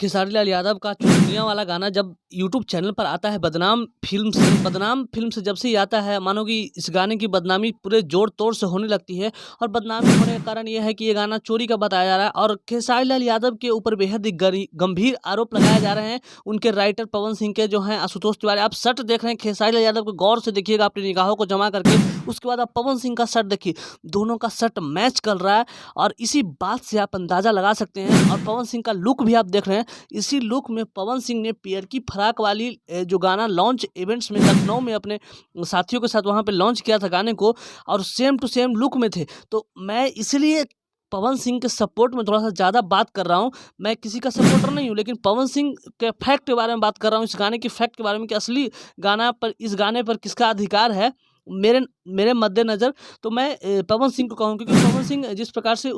खेसारी लाल यादव का चुनमुनिया वाला गाना जब यूट्यूब चैनल पर आता है बदनाम फ़िल्म से जब से ही आता है, मानो कि इस गाने की बदनामी पूरे ज़ोर-तोर से होने लगती है। और बदनामी होने का कारण ये है कि ये गाना चोरी का बताया जा रहा है और खेसारी लाल यादव के ऊपर बेहद ही गंभीर आरोप लगाए जा रहे हैं। उनके राइटर पवन सिंह के जो हैं आशुतोष तिवारी, आप शर्ट देख रहे हैं खेसारी लाल यादव को, गौर से देखिएगा अपनी निगाहों को जमा करके। उसके बाद आप पवन सिंह का शर्ट देखिए, दोनों का शर्ट मैच कर रहा है और इसी बात से आप अंदाज़ा लगा सकते हैं। और पवन सिंह का लुक भी आप देख रहे हैं, इसी लुक में पवन सिंह ने पियर की फ्राक वाली जो गाना लॉन्च इवेंट्स में लखनऊ में अपने साथियों के साथ वहाँ पे लॉन्च किया था गाने को, और सेम टू सेम लुक में थे। तो मैं इसलिए पवन सिंह के सपोर्ट में थोड़ा-सा ज़्यादा बात कर रहा हूँ। मैं किसी का सपोर्टर नहीं हूँ, लेकिन पवन सिंह के फैक्ट के बारे में बात कर रहा हूँ, इस गाने के फैक्ट के बारे में कि असली इस गाने पर किसका अधिकार है मेरे मेरे मद्देनज़र। तो मैं पवन सिंह को कहूँगा, क्योंकि पवन सिंह जिस प्रकार से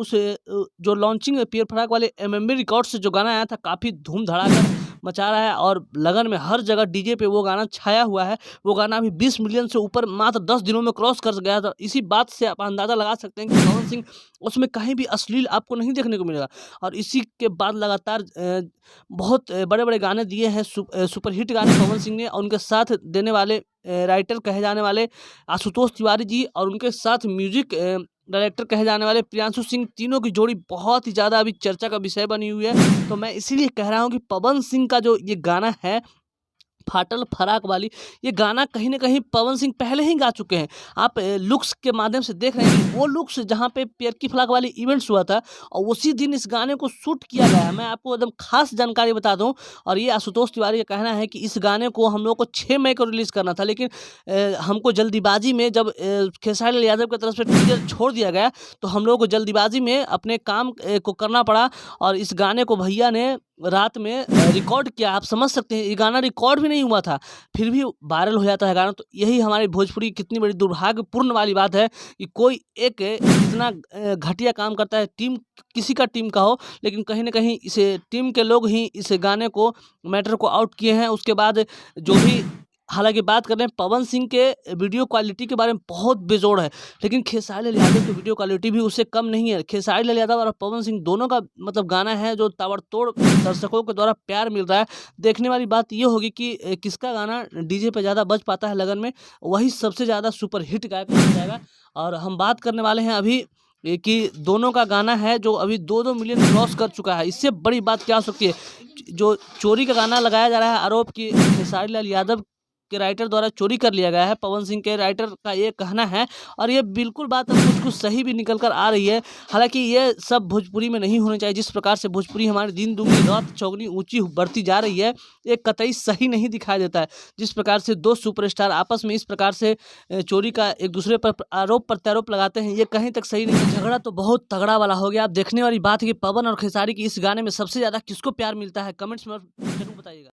जो लॉन्चिंग पियर फ्राक वाले एमएमवी रिकॉर्ड्स से जो गाना आया था, काफ़ी धूम धड़ाका मचा रहा है और लगन में हर जगह डीजे पे वो गाना छाया हुआ है। वो गाना अभी 20 मिलियन से ऊपर मात्र 10 दिनों में क्रॉस कर गया था। इसी बात से आप अंदाज़ा लगा सकते हैं कि पवन सिंह उसमें कहीं भी अश्लील आपको नहीं देखने को मिलेगा। और इसी के बाद लगातार बहुत बड़े-बड़े गाने दिए हैं, सुपरहिट गाने पवन सिंह ने, और उनके साथ देने वाले राइटर कहे जाने वाले आशुतोष तिवारी जी, और उनके साथ म्यूजिक डायरेक्टर कहे जाने वाले प्रियांशु सिंह, तीनों की जोड़ी बहुत ही ज़्यादा अभी चर्चा का विषय बनी हुई है। तो मैं इसीलिए कह रहा हूँ कि पवन सिंह का जो ये गाना है फाटल फराक वाली, ये गाना कहीं न कहीं पवन सिंह पहले ही गा चुके हैं। आप लुक्स के माध्यम से देख रहे हैं कि वो लुक्स जहाँ पे पियर की फ्राक वाली इवेंट्स हुआ था और उसी दिन इस गाने को शूट किया गया है। मैं आपको एकदम खास जानकारी बता दूँ, और ये आशुतोष तिवारी का कहना है कि इस गाने को हम लोग को 6 मई को रिलीज़ करना था, लेकिन हमको जल्दीबाजी में जब खेसारी लाल यादव की तरफ से टीज़र छोड़ दिया गया, तो हम लोगों को जल्दीबाजी में अपने काम को करना पड़ा और इस गाने को भैया ने रात में रिकॉर्ड किया। आप समझ सकते हैं, ये गाना रिकॉर्ड भी नहीं हुआ था, फिर भी वायरल हो जाता है गाना। तो यही हमारी भोजपुरी की कितनी बड़ी दुर्भाग्यपूर्ण वाली बात है कि कोई एक इतना घटिया काम करता है, टीम किसी का टीम का हो, लेकिन कहीं न कहीं इसे टीम के लोग ही इस गाने को मैटर को आउट किए हैं। उसके बाद जो भी, हालाँकि बात कर रहे हैं पवन सिंह के वीडियो क्वालिटी के बारे में, बहुत बेजोड़ है, लेकिन खेसारी लाल यादव की वीडियो क्वालिटी भी उससे कम नहीं है। खेसारी लाल यादव और पवन सिंह दोनों का मतलब गाना है जो ताबड़तोड़ दर्शकों के द्वारा प्यार मिल रहा है। देखने वाली बात ये होगी कि किसका गाना डीजे पे ज़्यादा बज पाता है लगन में, वही सबसे ज़्यादा सुपर हिट गायक माना जाएगा। और हम बात करने वाले हैं अभी कि दोनों का गाना है जो अभी 2-2 मिलियन क्रॉस कर चुका है। इससे बड़ी बात क्या हो सकती है? जो चोरी का गाना लगाया जा रहा है आरोप कि खेसारी लाल यादव के राइटर द्वारा चोरी कर लिया गया है, पवन सिंह के राइटर का ये कहना है, और ये बिल्कुल बात अब कुछ-कुछ सही भी निकल कर आ रही है। हालाँकि ये सब भोजपुरी में नहीं होना चाहिए। जिस प्रकार से भोजपुरी हमारे दिन दुगनी रात चौगुनी ऊँची बढ़ती जा रही है, ये कतई सही नहीं दिखाई देता है। जिस प्रकार से 2 सुपरस्टार आपस में इस प्रकार से चोरी का एक दूसरे पर आरोप प्रत्यारोप लगाते हैं, ये कहीं तक सही नहीं है। झगड़ा तो बहुत तगड़ा वाला हो गया। अब देखने वाली बात है कि पवन और खेसारी की इस गाने में सबसे ज़्यादा किसको प्यार मिलता है? कमेंट्स में ज़रूर बताइएगा।